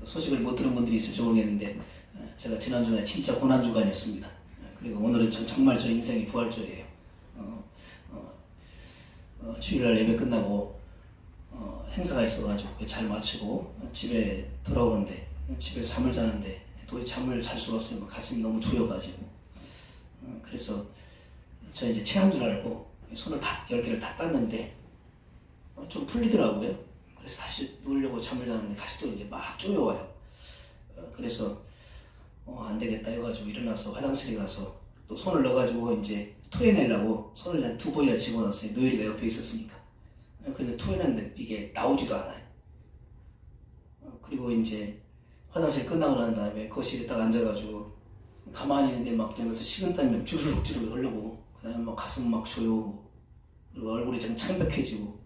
소식을 못 들은 분들이 있을지 모르겠는데 제가 지난주에 진짜 고난주간이었습니다. 그리고 오늘은 정말 저 인생의 부활절이에요. 주일날 예배 끝나고 행사가 있어가지고 잘 마치고 집에 돌아오는데 집에서 잠을 자는데 도저히 잠을 잘 수가 없어요. 가슴이 너무 조여가지고 그래서 저 이제 체한 줄 알고 손을 다 10개를 다 땄는데 좀 풀리더라고요. 그래서 다시 누우려고 잠을 자는데 다시 또 이제 막 쪼여와요. 그래서 안 되겠다 해가지고 일어나서 화장실에 가서 또 손을 넣어가지고 이제 토해내려고 손을 한 2번이나 집어넣었어요. 노엘이가 옆에 있었으니까. 근데 토해냈는데 이게 나오지도 않아요. 그리고 이제 화장실 끝나고 난 다음에 거실에 딱 앉아가지고 가만히 있는데 막 여기서 식은땀이 막 주르륵 흐르고 그 다음에 막 가슴 막 조여오고 그리고 얼굴이 좀 창백해지고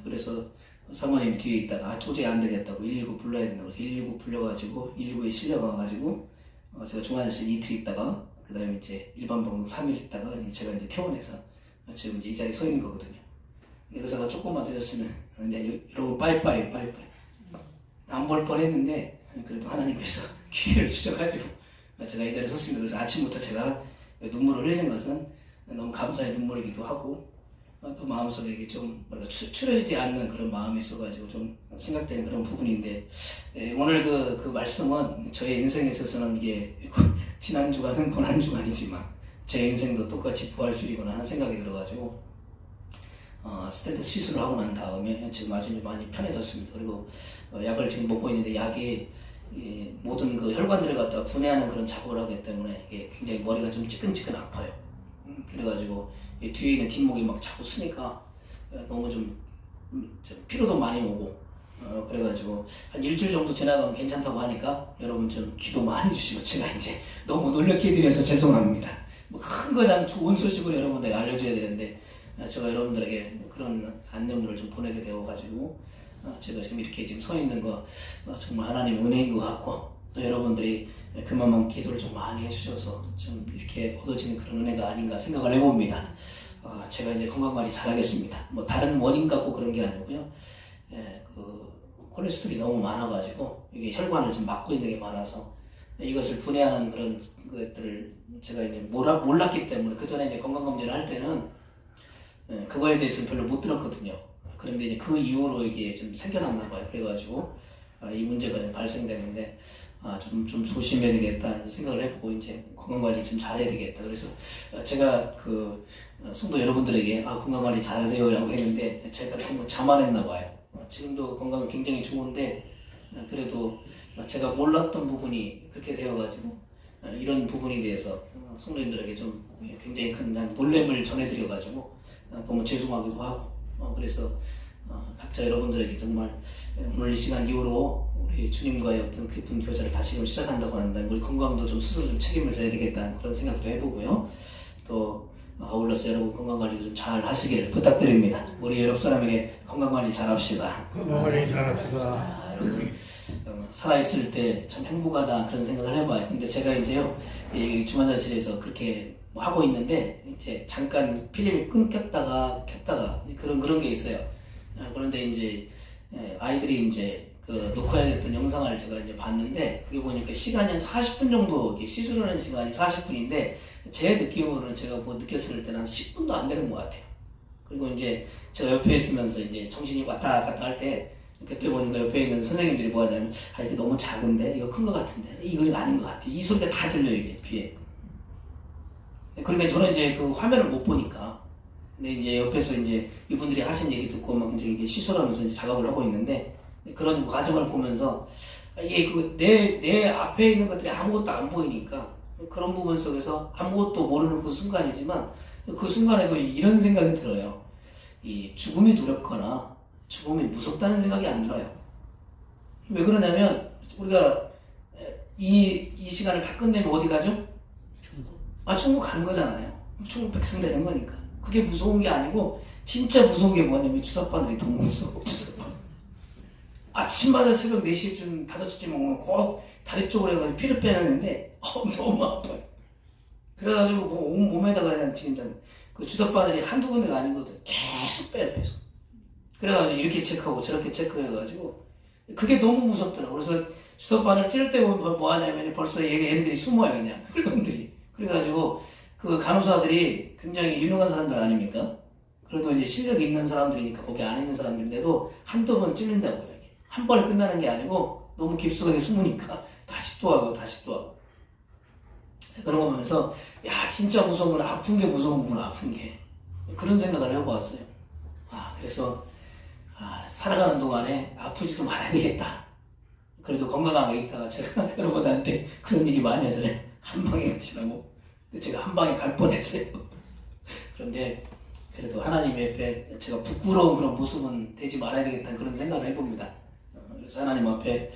그래서 사모님 뒤에 있다가 도저히 안 되겠다고 119 불러야 된다고 해서 119 불려가지고 119에 실려가가지고 제가 중환자실 이틀 있다가 그 다음에 이제 일반 병동 3일 있다가 제가 이제 퇴원해서 지금 이제 이 자리에 서 있는 거거든요. 의사가 조금만 늦었으면 이제 이러고 빠이빠이 안 볼 뻔했는데 그래도 하나님께서 기회를 주셔가지고 제가 이 자리에 섰습니다. 그래서 아침부터 제가 눈물을 흘리는 것은 너무 감사의 눈물이기도 하고 또 마음속에 이게 좀 뭐랄까 추려지지 않는 그런 마음이 있어가지고 좀 생각되는 그런 부분인데 오늘 그 말씀은 저의 인생에 있어서는 이게 지난주간은 고난주간이지만 제 인생도 똑같이 부활주의구나 하는 생각이 들어가지고 스텐트 시술을 하고 난 다음에 지금 아주 많이 편해졌습니다. 그리고 약을 지금 먹고 있는데 약이 모든 그 혈관들을 갖다 분해하는 그런 작업을 하기 때문에 이게 굉장히 머리가 좀 찌끈찌끈 아파요. 그래가지고 뒤에 있는 뒷목이 막 자꾸 쓰니까 너무 좀 피로도 많이 오고 그래가지고 한 일주일 정도 지나가면 괜찮다고 하니까 여러분 좀 기도 많이 해주시고 제가 이제 너무 놀랍게 해드려서 죄송합니다. 뭐 큰 거장 좋은 소식으로 여러분들에게 알려줘야 되는데 제가 여러분들에게 그런 안내문을 좀 보내게 되어가지고 제가 지금 이렇게 지금 서 있는 거 정말 하나님의 은혜인 것 같고 또 여러분들이 그만큼 기도를 좀 많이 해주셔서 좀 이렇게 얻어지는 그런 은혜가 아닌가 생각을 해봅니다. 제가 이제 건강관리 잘하겠습니다. 뭐 다른 원인 갖고 그런 게 아니고요. 그 콜레스테롤이 너무 많아가지고 이게 혈관을 좀 막고 있는 게 많아서 이것을 분해하는 그런 것들을 제가 이제 몰랐기 때문에 그 전에 이제 건강검진을 할 때는 그거에 대해서는 별로 못 들었거든요. 그런데 이제 그 이후로 이게 좀 생겨났나 봐요. 그래가지고 이 문제가 좀 발생되는데 좀 조심해야 되겠다 생각을 해보고 이제 건강관리 좀 잘해야 되겠다. 그래서 제가 그 성도 여러분들에게 건강관리 잘하세요 라고 했는데 제가 너무 자만했나 봐요. 지금도 건강은 굉장히 좋은데 그래도 제가 몰랐던 부분이 그렇게 되어가지고 이런 부분에 대해서 성도님들에게 좀 굉장히 큰 놀램을 전해드려가지고 너무 죄송하기도 하고 그래서 각자 여러분들에게 정말 오늘 이 시간 이후로 우리 주님과의 어떤 깊은 교제를 다시금 시작한다고 한다면 우리 건강도 좀 스스로 좀 책임을 져야 되겠다는 그런 생각도 해보고요. 또 아울러서 여러분 건강관리 좀 잘 하시기를 부탁드립니다. 우리 여러 사람에게 건강관리 잘 합시다. 건강관리 잘 합시다. 여러분 살아있을 때 참 행복하다 그런 생각을 해봐요. 근데 제가 이제요 이 중환자실에서 그렇게 하고 있는데 이제 잠깐 필름이 끊겼다가 켰다가 그런 게 있어요. 그런데 이제 아이들이 이제 그 녹화해야 됐던 영상을 제가 이제 봤는데 그게 보니까 시간이 한 40분 정도 시술하는 시간이 40분인데 제 느낌으로는 제가 느꼈을 때는 한 10분도 안 되는 것 같아요. 그리고 이제 제가 옆에 있으면서 이제 정신이 왔다 갔다 할 때 그때 보니까 옆에 있는 선생님들이 뭐 하냐면 이게 너무 작은데 이거 큰 것 같은데 이거 아닌 것 같아. 이 소리가 다 들려요 이게 귀에. 그러니까 저는 이제 그 화면을 못 보니까 근데 이제 옆에서 이제 이분들이 하신 얘기 듣고 막 이제 시술하면서 이제 작업을 하고 있는데 그런 과정을 보면서 이게 내 앞에 있는 것들이 아무것도 안 보이니까 그런 부분 속에서 아무것도 모르는 그 순간이지만 그 순간에도 이런 생각이 들어요. 이 죽음이 두렵거나 죽음이 무섭다는 생각이 안 들어요. 왜 그러냐면 우리가 이 시간을 다 끝내면 어디 가죠? 천국 가는 거잖아요. 천국 백성 되는 거니까. 그게 무서운 게 아니고 진짜 무서운 게 뭐냐면 주사바늘이 너무 무서워. 주사바늘. 아침마다 새벽 4시쯤 5시쯤 오면 꼭 다리 쪽으로 해가지고 피를 빼내는데 너무 아파요. 그래가지고 뭐 온 몸에다가 그냥 지금 그 주사바늘이 한두 군데가 아니거든. 계속 빼요. 그래가지고 이렇게 체크하고 저렇게 체크해가지고 그게 너무 무섭더라고. 그래서 주석바늘 찔 때 보면 뭐 하냐면 벌써 얘네들이 숨어요, 그냥. 훌건들이. 그래가지고 그 간호사들이 굉장히 유능한 사람들 아닙니까? 그래도 이제 실력이 있는 사람들이니까 거기 안에 있는 사람들인데도 한두 번 찔린다고요. 이게. 한 번에 끝나는 게 아니고 너무 깊숙하게 숨으니까 다시 또 하고 다시 또 하고. 그런 거 보면서 야 진짜 무서운 건 아픈 게 무서운 거구나, 아픈 게. 그런 생각을 해보았어요. 그래서 살아가는 동안에 아프지도 말아야 되겠다. 그래도 건강하게 있다가 제가 여러분한테 그런 얘기 많이 하잖아요. 한 방에 가시라고. 제가 한 방에 갈 뻔했어요. 그런데 그래도 하나님 앞에 제가 부끄러운 그런 모습은 되지 말아야 되겠다는 그런 생각을 해봅니다. 그래서 하나님 앞에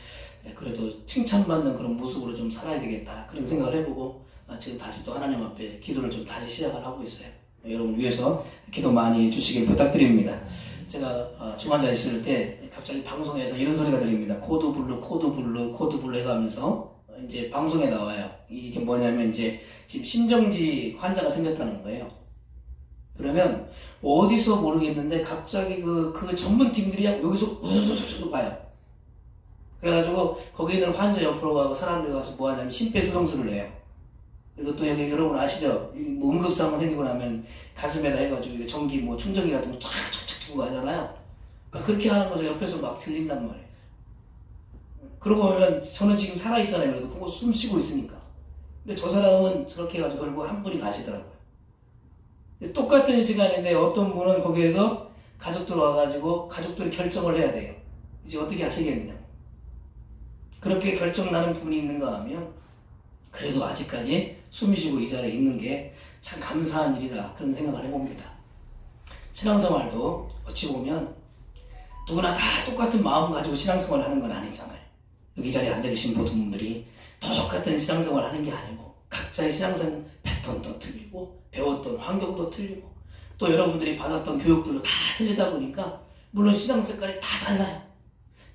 그래도 칭찬받는 그런 모습으로 좀 살아야 되겠다 그런 생각을 해보고 지금 다시 또 하나님 앞에 기도를 좀 다시 시작을 하고 있어요. 여러분 위해서 기도 많이 해주시길 부탁드립니다. 제가 중환자 있을 때 갑자기 방송에서 이런 소리가 들립니다. 코드 블루 해가면서 이제 방송에 나와요. 이게 뭐냐면 이제 지금 심정지 환자가 생겼다는 거예요. 그러면 어디서 모르겠는데 갑자기 그 전문팀들이 여기서 우수수수 봐요. 그래가지고 거기 있는 환자 옆으로 가고 사람들이 가서 뭐 하냐면 심폐소생술을 해요. 그리고 또 여기 여러분 아시죠? 뭐 응급상황 생기고 나면 가슴에다 해가지고 전기 뭐 충전기 같은 거 촥촥촥 주고 하잖아요. 그렇게 하는 거죠. 옆에서 막 들린단 말이에요. 그러고 보면 저는 지금 살아있잖아요. 그래도 그거 숨 쉬고 있으니까. 근데 저 사람은 저렇게 해가지고 결국 한 분이 가시더라고요. 똑같은 시간인데 어떤 분은 거기에서 가족들 와가지고 가족들이 결정을 해야 돼요. 이제 어떻게 하시겠느냐. 그렇게 결정 나는 분이 있는가 하면 그래도 아직까지 숨 쉬고 이 자리에 있는 게 참 감사한 일이다 그런 생각을 해봅니다. 신앙생활도 어찌 보면 누구나 다 똑같은 마음 가지고 신앙생활을 하는 건 아니잖아요. 여기 자리에 앉아 계신 모든 분들이 똑같은 신앙생활을 하는 게 아니고 각자의 신앙생 패턴도 틀리고 배웠던 환경도 틀리고 또 여러분들이 받았던 교육들도 다 틀리다 보니까 물론 신앙 색깔이 다 달라요.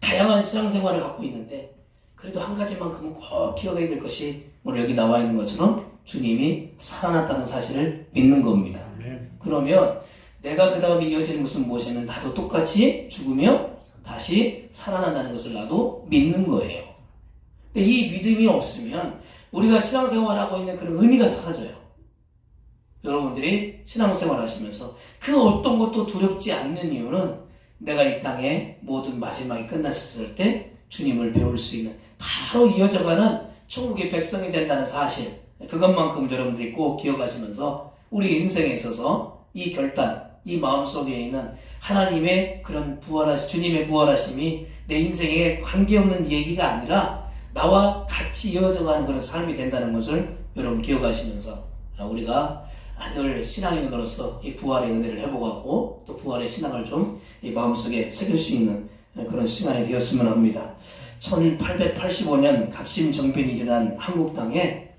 다양한 신앙생활을 갖고 있는데 그래도 한 가지만큼은 꼭 기억해야 될 것이 오늘 여기 나와 있는 것처럼 주님이 살아났다는 사실을 믿는 겁니다. 그러면 내가 그 다음에 이어지는 것은 무엇이냐면 나도 똑같이 죽으며 다시 살아난다는 것을 나도 믿는 거예요. 근데 이 믿음이 없으면 우리가 신앙생활하고 있는 그런 의미가 사라져요. 여러분들이 신앙생활 하시면서 그 어떤 것도 두렵지 않는 이유는 내가 이 땅에 모든 마지막이 끝났을 때 주님을 배울 수 있는 바로 이어져가는 천국의 백성이 된다는 사실, 그것만큼 여러분들이 꼭 기억하시면서 우리 인생에 있어서 이 결단, 이 마음속에 있는 하나님의 그런 주님의 부활하심이 내 인생에 관계없는 얘기가 아니라 나와 같이 이어져가는 그런 삶이 된다는 것을 여러분 기억하시면서 우리가 늘 신앙인으로서 이 부활의 은혜를 회복하고 또 부활의 신앙을 좀 이 마음속에 새길 수 있는 그런 시간이 되었으면 합니다. 1885년 갑심정변이 일어난 한국 땅에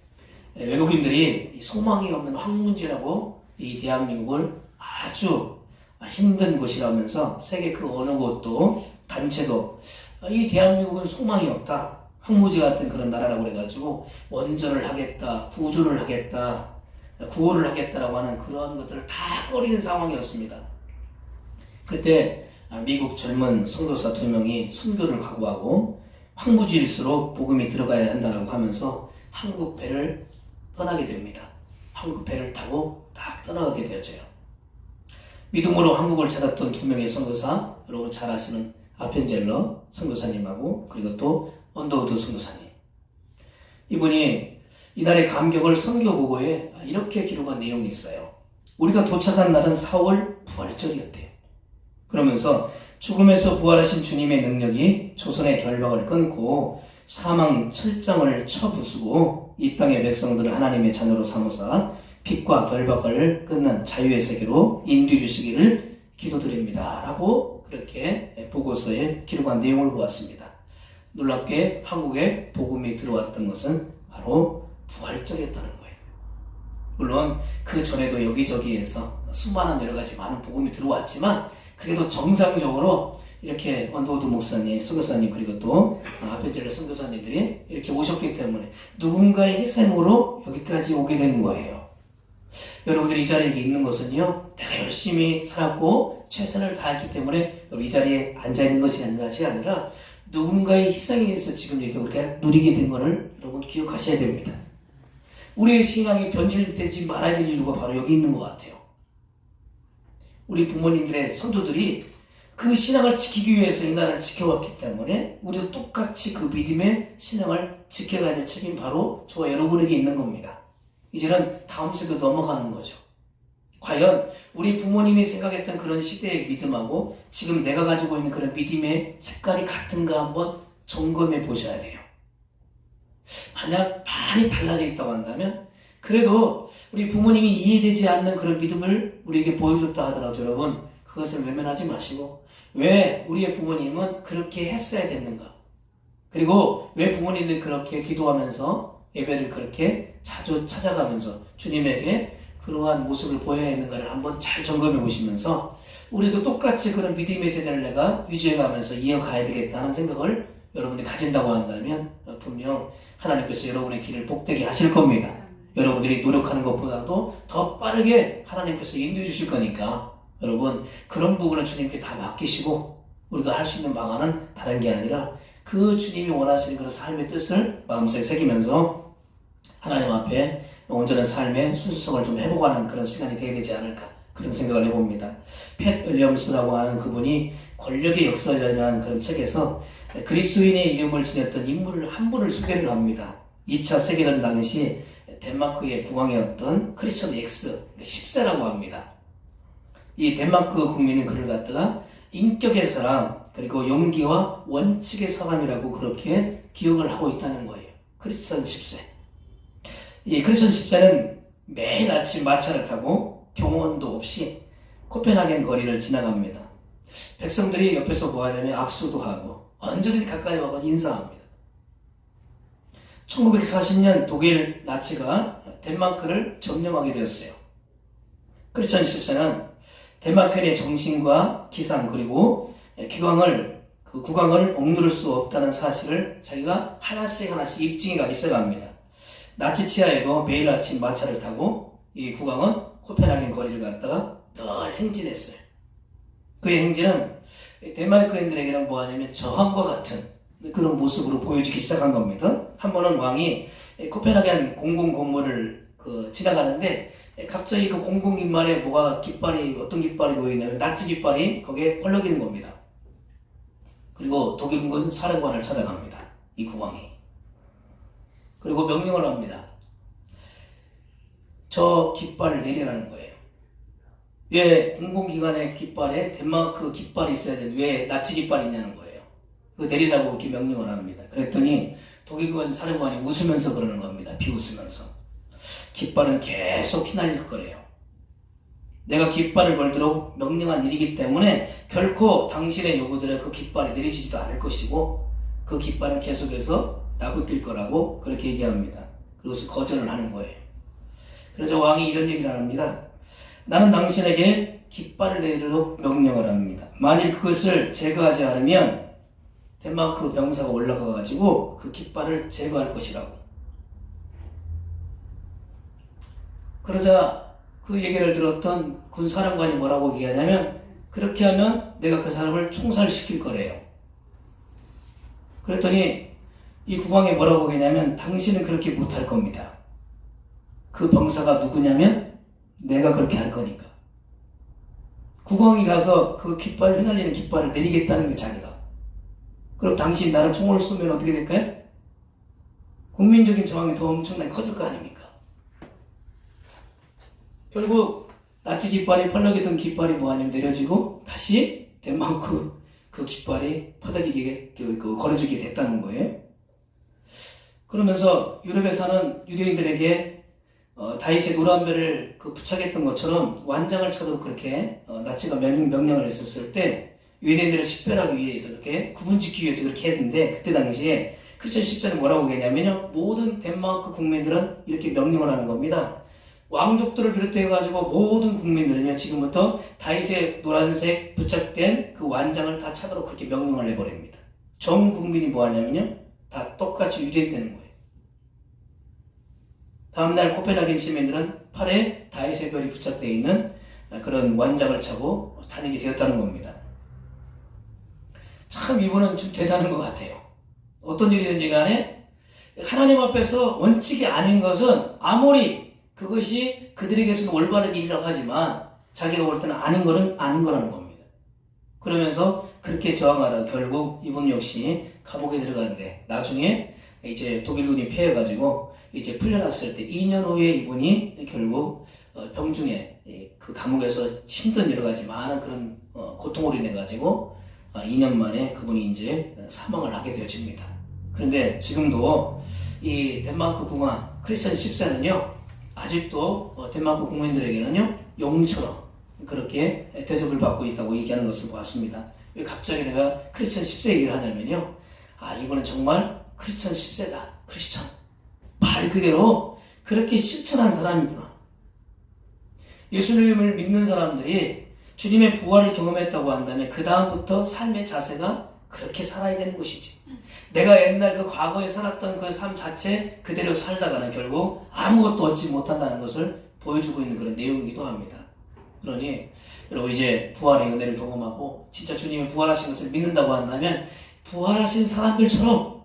외국인들이 소망이 없는 황무지라고 이 대한민국을 아주 힘든 곳이라면서 세계 그 어느 곳도 단체도 이 대한민국은 소망이 없다. 황무지 같은 그런 나라라고 그래가지고 원전을 하겠다, 구조를 하겠다, 구호를 하겠다라고 하는 그런 것들을 다 꺼리는 상황이었습니다. 그때 미국 젊은 선교사 2명이 선교를 각오하고 황무지일수록 복음이 들어가야 한다고 하면서 한국 배를 떠나게 됩니다. 한국 배를 타고 딱 떠나가게 되어져요. 믿음으로 한국을 찾았던 2명의 선교사, 여러분 잘 아시는 아펜젤러 선교사님하고 그리고 또 언더우드 선교사님. 이분이 이날의 감격을 선교보고에 이렇게 기록한 내용이 있어요. 우리가 도착한 날은 4월 부활절이었대요. 그러면서 죽음에서 부활하신 주님의 능력이 조선의 결박을 끊고 사망 철장을 쳐부수고 이 땅의 백성들을 하나님의 자녀로 삼으사 핍과 결박을 끊는 자유의 세계로 인도해 주시기를 기도드립니다. 라고 그렇게 보고서에 기록한 내용을 보았습니다. 놀랍게 한국에 복음이 들어왔던 것은 바로 부활절이었다는 거예요. 물론 그 전에도 여기저기에서 수많은 여러 가지 많은 복음이 들어왔지만 그래도 정상적으로 이렇게 언더우드 목사님, 선교사님 그리고 또 아펜젤러 선교사님들이 이렇게 오셨기 때문에 누군가의 희생으로 여기까지 오게 된 거예요. 여러분들이 이 자리에 있는 것은요, 내가 열심히 살았고 최선을 다했기 때문에 이 자리에 앉아있는 것이 아니라 누군가의 희생에 의해서 지금 이렇게 우리가 누리게 된 것을 여러분 기억하셔야 됩니다. 우리의 신앙이 변질되지 말아야 될 이유가 바로 여기 있는 것 같아요. 우리 부모님들의 선조들이 그 신앙을 지키기 위해서 이 나라를 지켜왔기 때문에 우리도 똑같이 그 믿음의 신앙을 지켜가야 될 책임이 바로 저와 여러분에게 있는 겁니다. 이제는 다음 세대로 넘어가는 거죠. 과연 우리 부모님이 생각했던 그런 시대의 믿음하고 지금 내가 가지고 있는 그런 믿음의 색깔이 같은가 한번 점검해 보셔야 돼요. 만약 많이 달라져 있다고 한다면 그래도 우리 부모님이 이해되지 않는 그런 믿음을 우리에게 보여줬다 하더라도 여러분 그것을 외면하지 마시고 왜 우리의 부모님은 그렇게 했어야 됐는가? 그리고 왜 부모님들이 그렇게 기도하면서 예배를 그렇게 자주 찾아가면서 주님에게 그러한 모습을 보여야 했는가를 한번 잘 점검해 보시면서 우리도 똑같이 그런 믿음의 세대를 내가 유지해가면서 이어가야 되겠다는 생각을 여러분들이 가진다고 한다면 분명 하나님께서 여러분의 길을 복되게 하실 겁니다. 여러분들이 노력하는 것보다도 더 빠르게 하나님께서 인도해 주실 거니까 여러분 그런 부분을 주님께 다 맡기시고 우리가 할 수 있는 방안은 다른 게 아니라 그 주님이 원하시는 그런 삶의 뜻을 마음속에 새기면서 하나님 앞에 온전한 삶의 순수성을 좀 회복하는 그런 시간이 되어야 되지 않을까 그런 생각을 해봅니다. 팻 윌리엄스라고 하는 그분이 권력의 역설이라는 그런 책에서 그리스도인의 이름을 지녔던 인물을 한 분을 소개를 합니다. 2차 세계대전 당시 덴마크의 국왕이었던 크리스천 X 10세라고 합니다. 이 덴마크 국민은 그를 갖다가 인격의 사람 그리고 용기와 원칙의 사람이라고 그렇게 기억을 하고 있다는 거예요. 크리스천 10세. 이 크리스천 10세는 매일 아침 마차를 타고 경호원도 없이 코펜하겐 거리를 지나갑니다. 백성들이 옆에서 뭐하냐면 악수도 하고 언제든지 가까이 와서 인사합니다. 1940년 독일 나치가 덴마크를 점령하게 되었어요. 크리스천 10세는 덴마크인의 정신과 기상 그리고 그 국왕을 억누를 수 없다는 사실을 자기가 하나씩 입증해 가기 시작합니다. 나치 치하에도 매일 아침 마차를 타고 이 국왕은 코펜하겐 거리를 갔다가 늘 행진했어요. 그의 행진은 덴마크인들에게는 뭐하냐면 저항과 같은 그런 모습으로 보여지기 시작한 겁니다. 한 번은 왕이 코펜하겐 공공 건물을 지나가는데 갑자기 그 공공 깃말에 어떤 깃발이 놓여있냐면 나치 깃발이 거기에 펄럭이는 겁니다. 그리고 독일군 사령관을 찾아갑니다. 이 국왕이. 그리고 명령을 합니다. 저 깃발을 내리라는 거예요. 왜 공공기관의 깃발에 덴마크 깃발이 있어야 되는데 왜 나치 깃발이 있냐는 거예요. 그거 내리라고 이렇게 명령을 합니다. 그랬더니 독일군 사령관이 웃으면서 그러는 겁니다. 비웃으면서. 깃발은 계속 휘날릴 거래요. 내가 깃발을 걸도록 명령한 일이기 때문에 결코 당신의 요구들에 그 깃발이 내려지지도 않을 것이고 그 깃발은 계속해서 나붙길 거라고 그렇게 얘기합니다. 그것을 거절을 하는 거예요. 그래서 왕이 이런 얘기를 합니다. 나는 당신에게 깃발을 내리도록 명령을 합니다. 만일 그것을 제거하지 않으면 덴마크 병사가 올라가가지고 그 깃발을 제거할 것이라고. 그러자 그 얘기를 들었던 군 사령관이 뭐라고 얘기하냐면 그렇게 하면 내가 그 사람을 총살시킬 거래요. 그랬더니 이 국왕이 뭐라고 얘기하냐면 당신은 그렇게 못할 겁니다. 그 병사가 누구냐면 내가 그렇게 할 거니까. 국왕이 가서 그 깃발 휘날리는 깃발을 내리겠다는 게 자기가. 그럼 당신 나를 총을 쏘면 어떻게 될까요? 국민적인 저항이 더 엄청나게 커질 거 아닙니까? 결국 나치 깃발이 펄럭이던 깃발이 뭐하냐면 내려지고 다시 덴마크 그 깃발이 퍼덕이게 걸어지게 됐다는 거예요. 그러면서 유럽에 사는 유대인들에게 다윗의 노란 배를 부착했던 것처럼 완장을 차도록 그렇게 나치가 명령을 했었을 때 유대인들을 식별하기 위해서 이렇게 구분짓기 위해서 그렇게 했는데 그때 당시에 크리스천 10세는 뭐라고 얘기하냐면요. 모든 덴마크 국민들은 이렇게 명령을 하는 겁니다. 왕족들을 비롯해가지고 모든 국민들은요, 지금부터 다윗의 노란색 부착된 그 완장을 다 차도록 그렇게 명령을 내버립니다. 전 국민이 뭐 하냐면요, 다 똑같이 유대되는 거예요. 다음날 코펜하겐 시민들은 팔에 다윗의 별이 부착되어 있는 그런 완장을 차고 다니게 되었다는 겁니다. 참 이분은 좀 대단한 것 같아요. 어떤 일이든지 간에 하나님 앞에서 원칙이 아닌 것은 아무리 그것이 그들에게서는 올바른 일이라고 하지만 자기가 볼 때는 아닌 거는 아닌 거라는 겁니다. 그러면서 그렇게 저항하다가 결국 이분 역시 감옥에 들어가는데 나중에 이제 독일군이 패해가지고 이제 풀려났을 때 2년 후에 이분이 결국 병중에 그 감옥에서 힘든 여러 가지 많은 그런 고통을 인해가지고 2년 만에 그분이 이제 사망을 하게 되어집니다. 그런데 지금도 이 덴마크 공화 크리스천 10세는요 아직도 덴마크 국민들에게는요 영웅처럼 그렇게 대접을 받고 있다고 얘기하는 것을 보았습니다. 왜 갑자기 내가 크리스천 10세 얘기를 하냐면요, 이분은 정말 크리스천 10세다. 크리스천 말 그대로 그렇게 실천한 사람이구나. 예수님을 믿는 사람들이 주님의 부활을 경험했다고 한다면 그 다음부터 삶의 자세가 그렇게 살아야 되는 것이지. 내가 옛날 그 과거에 살았던 그 삶 자체 그대로 살다가는 결국 아무것도 얻지 못한다는 것을 보여주고 있는 그런 내용이기도 합니다. 그러니 여러분 이제 부활의 은혜를 경험하고 진짜 주님이 부활하신 것을 믿는다고 한다면 부활하신 사람들처럼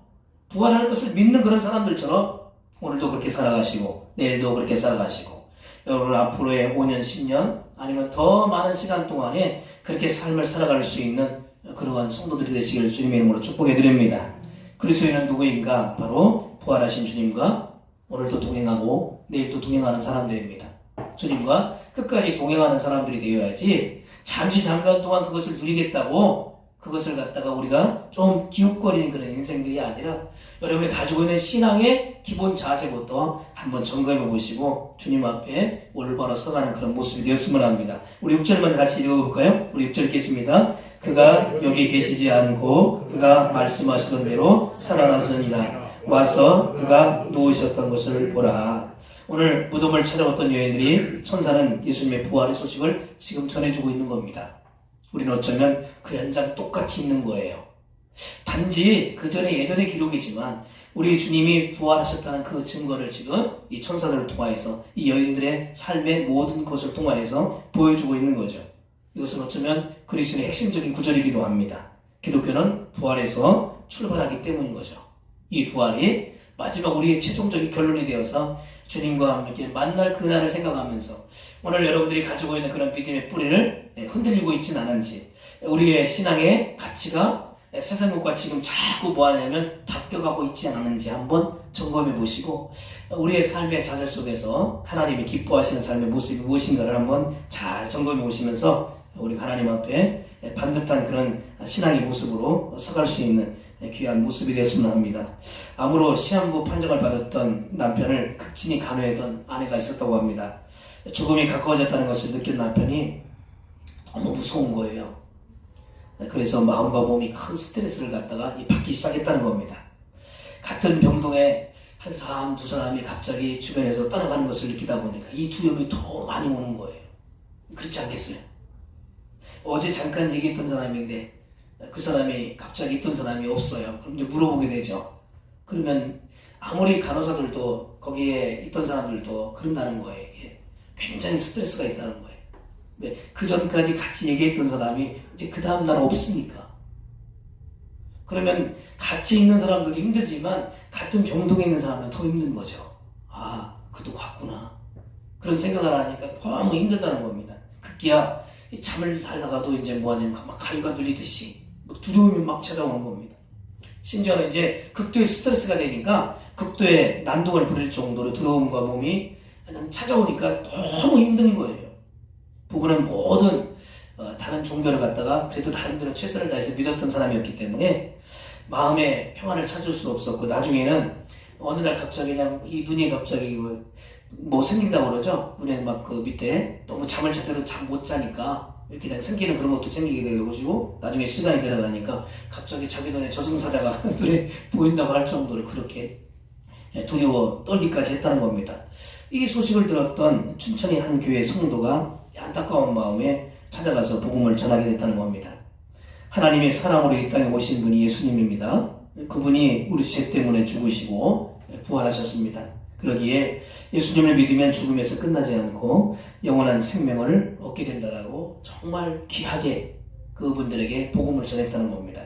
부활할 것을 믿는 그런 사람들처럼 오늘도 그렇게 살아가시고 내일도 그렇게 살아가시고 여러분 앞으로의 5년 10년 아니면 더 많은 시간 동안에 그렇게 삶을 살아갈 수 있는 그러한 성도들이 되시기를 주님의 이름으로 축복해 드립니다. 그리스도인은 누구인가? 바로 부활하신 주님과 오늘도 동행하고 내일도 동행하는 사람들입니다. 주님과 끝까지 동행하는 사람들이 되어야지 잠시 잠깐 동안 그것을 누리겠다고 그것을 갖다가 우리가 좀 기웃거리는 그런 인생들이 아니라 여러분이 가지고 있는 신앙의 기본 자세부터 한번 점검해 보시고 주님 앞에 올바로 서가는 그런 모습이 되었으면 합니다. 우리 6절만 다시 읽어볼까요? 우리 6절 읽겠습니다. 그가 여기 계시지 않고 그가 말씀하시던 대로 살아나서니라. 와서 그가 누우셨던 것을 보라. 오늘 무덤을 찾아왔던 여인들이 천사는 예수님의 부활의 소식을 지금 전해주고 있는 겁니다. 우리는 어쩌면 그 현장 똑같이 있는 거예요. 단지 그 전에 예전의 기록이지만 우리 주님이 부활하셨다는 그 증거를 지금 이 천사들을 통하여서 이 여인들의 삶의 모든 것을 통하여서 보여주고 있는 거죠. 이것은 어쩌면 그리스도의 핵심적인 구절이기도 합니다. 기독교는 부활에서 출발하기 때문인 거죠. 이 부활이 마지막 우리의 최종적인 결론이 되어서 주님과 함께 만날 그날을 생각하면서 오늘 여러분들이 가지고 있는 그런 믿음의 뿌리를 흔들리고 있지는 않은지 우리의 신앙의 가치가 세상과 지금 자꾸 뭐하냐면 바뀌어가고 있지 않은지 한번 점검해 보시고 우리의 삶의 자세 속에서 하나님이 기뻐하시는 삶의 모습이 무엇인가를 한번 잘 점검해 보시면서 우리 하나님 앞에 반듯한 그런 신앙의 모습으로 서갈 수 있는 귀한 모습이 되었으면 합니다. 암으로 시한부 판정을 받았던 남편을 극진히 간호했던 아내가 있었다고 합니다. 죽음이 가까워졌다는 것을 느낀 남편이 너무 무서운 거예요. 그래서 마음과 몸이 큰 스트레스를 갖다가 받기 시작했다는 겁니다. 같은 병동에 한 사람, 두 사람이 갑자기 주변에서 떠나가는 것을 느끼다 보니까 이 두려움이 더 많이 오는 거예요. 그렇지 않겠어요? 어제 잠깐 얘기했던 사람인데 그 사람이 갑자기 있던 사람이 없어요. 그럼 이제 물어보게 되죠. 그러면 아무리 간호사들도 거기에 있던 사람들도 그런다는 거예요. 이게 굉장히 스트레스가 있다는 거예요. 왜? 그 전까지 같이 얘기했던 사람이 이제 그 다음날 없으니까. 그러면 같이 있는 사람들도 힘들지만 같은 병동에 있는 사람은 더 힘든 거죠. 그도 갔구나. 그런 생각을 하니까 너무 힘들다는 겁니다. 급기야 잠을 살다가도 이제 뭐하냐면 막 가위가 눌리듯이 두려움이 막 찾아오는 겁니다. 심지어는 이제 극도의 스트레스가 되니까 극도의 난동을 부릴 정도로 두려움과 몸이 그냥 찾아오니까 너무 힘든 거예요. 부부는 모든 다른 종교를 갖다가 그래도 나름대로 최선을 다해서 믿었던 사람이었기 때문에 마음의 평안을 찾을 수 없었고 나중에는 어느 날 갑자기 그냥 이 눈이 갑자기 뭐 생긴다고 그러죠. 눈에 막 그 밑에 너무 잠을 제대로 잠 못 자니까 이렇게 그냥 생기는 그런 것도 생기게 되고 나중에 시간이 지나가니까 갑자기 자기 눈에 저승사자가 눈에 보인다고 할 정도로 그렇게 두려워 떨기까지 했다는 겁니다. 이 소식을 들었던 춘천의 한 교회 성도가 안타까운 마음에 찾아가서 복음을 전하게 됐다는 겁니다. 하나님의 사랑으로 이 땅에 오신 분이 예수님입니다. 그분이 우리 죄 때문에 죽으시고 부활하셨습니다. 그러기에 예수님을 믿으면 죽음에서 끝나지 않고 영원한 생명을 얻게 된다라고 정말 귀하게 그분들에게 복음을 전했다는 겁니다.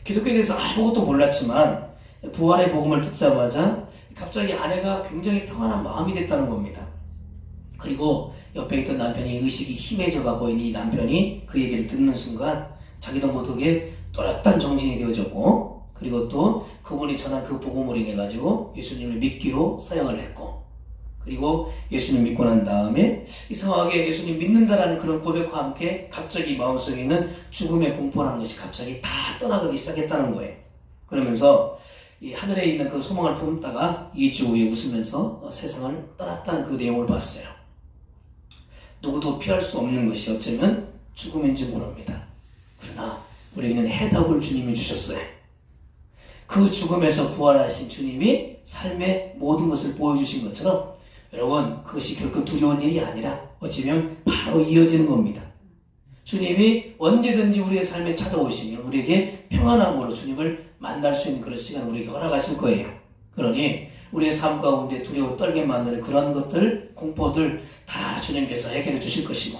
기독교에 대해서 아무것도 몰랐지만 부활의 복음을 듣자마자 갑자기 아내가 굉장히 평안한 마음이 됐다는 겁니다. 그리고 옆에 있던 남편이 의식이 희미해져 가고 있는 이 남편이 그 얘기를 듣는 순간 자기도 모르게 또렷한 정신이 되어졌고, 그리고 또 그분이 전한 그 복음을 인해 가지고 예수님을 믿기로 사역을 했고, 그리고 예수님 믿고 난 다음에 이상하게 예수님 믿는다라는 그런 고백과 함께 갑자기 마음속에 있는 죽음의 공포라는 것이 갑자기 다 떠나가기 시작했다는 거예요. 그러면서 이 하늘에 있는 그 소망을 품다가 2주 후에 웃으면서 세상을 떠났다는 그 내용을 봤어요. 누구도 피할 수 없는 것이 어쩌면 죽음인지 모릅니다. 그러나 우리에게는 해답을 주님이 주셨어요. 그 죽음에서 부활하신 주님이 삶의 모든 것을 보여주신 것처럼 여러분, 그것이 결코 두려운 일이 아니라 어쩌면 바로 이어지는 겁니다. 주님이 언제든지 우리의 삶에 찾아오시면 우리에게 평안함으로 주님을 만날 수 있는 그런 시간을 우리에게 허락하실 거예요. 그러니 우리의 삶 가운데 두려워 떨게 만드는 그런 것들, 공포들 다 주님께서 해결해 주실 것이고,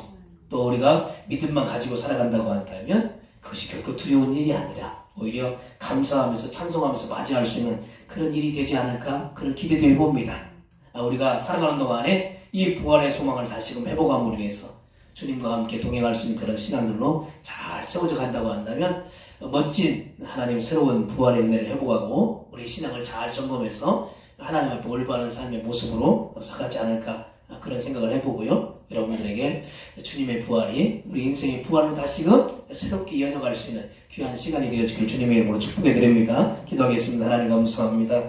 또 우리가 믿음만 가지고 살아간다고 한다면 그것이 결코 두려운 일이 아니라 오히려 감사하면서 찬송하면서 맞이할 수 있는 그런 일이 되지 않을까, 그런 기대도 해봅니다. 우리가 살아가는 동안에 이 부활의 소망을 다시금 회복함으로 인해서 주님과 함께 동행할 수 있는 그런 시간들로 잘 세워져 간다고 한다면 멋진 하나님의 새로운 부활의 은혜를 회복하고 우리 신앙을 잘 점검해서 하나님 앞에 올바른 삶의 모습으로 살아가지 않을까, 그런 생각을 해보고요. 여러분들에게 주님의 부활이 우리 인생의 부활로 다시금 새롭게 이어져 갈 수 있는 귀한 시간이 되어지길 주님의 이름으로 축복해 드립니다. 기도하겠습니다. 하나님 감사합니다.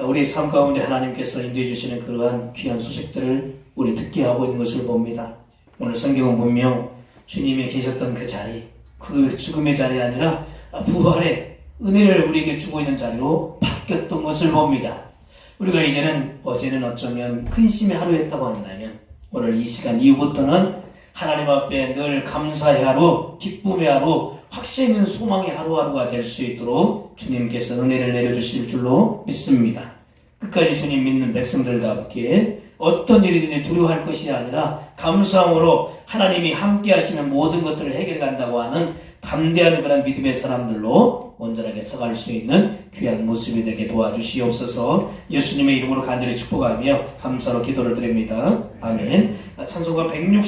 우리 삶 가운데 하나님께서 인도해 주시는 그러한 귀한 소식들을 우리 듣게 하고 있는 것을 봅니다. 오늘 성경은 분명 주님이 계셨던 그 자리, 그 죽음의 자리가 아니라 부활의 은혜를 우리에게 주고 있는 자리로 바뀌었던 것을 봅니다. 우리가 이제는 어제는 어쩌면 근심의 하루였다고 한다면 오늘 이 시간 이후부터는 하나님 앞에 늘 감사의 하루, 기쁨의 하루, 확신 있는 소망의 하루하루가 될 수 있도록 주님께서 은혜를 내려주실 줄로 믿습니다. 끝까지 주님 믿는 백성들답게 어떤 일이든지 두려워할 것이 아니라 감사함으로 하나님이 함께 하시는 모든 것들을 해결해 간다고 하는 담대한 그런 믿음의 사람들로 온전하게 서갈 수 있는 귀한 모습이 되게 도와주시옵소서. 예수님의 이름으로 간절히 축복하며 감사로 기도를 드립니다. 아멘. 찬송가 160